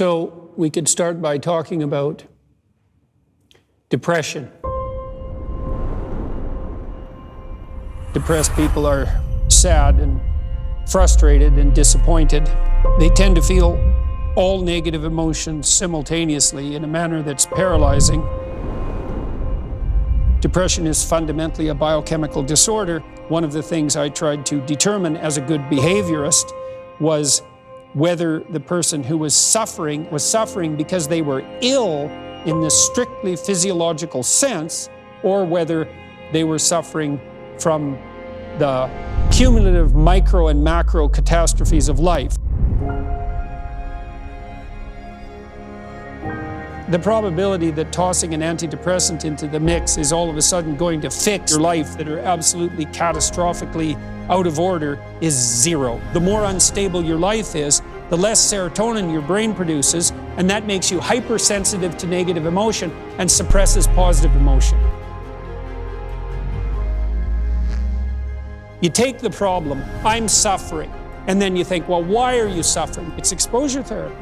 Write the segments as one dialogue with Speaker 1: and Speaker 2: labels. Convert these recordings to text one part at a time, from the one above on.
Speaker 1: So we could start by talking about depression. Depressed people are sad and frustrated and disappointed. They tend to feel all negative emotions simultaneously in a manner that's paralyzing. Depression is fundamentally a biochemical disorder. One of the things I tried to determine as a good behaviorist was whether the person who was suffering because they were ill in the strictly physiological sense, or whether they were suffering from the cumulative micro and macro catastrophes of life. The probability that tossing an antidepressant into the mix is all of a sudden going to fix your life that are absolutely catastrophically out of order is zero. The more unstable your life is, the less serotonin your brain produces, and that makes you hypersensitive to negative emotion and suppresses positive emotion. You take the problem, I'm suffering, and then you think, well, why are you suffering? It's exposure therapy.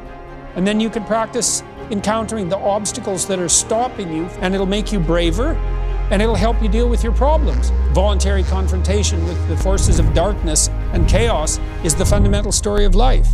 Speaker 1: And then you can practice encountering the obstacles that are stopping you, and it'll make you braver, and it'll help you deal with your problems. Voluntary confrontation with the forces of darkness and chaos is the fundamental story of life.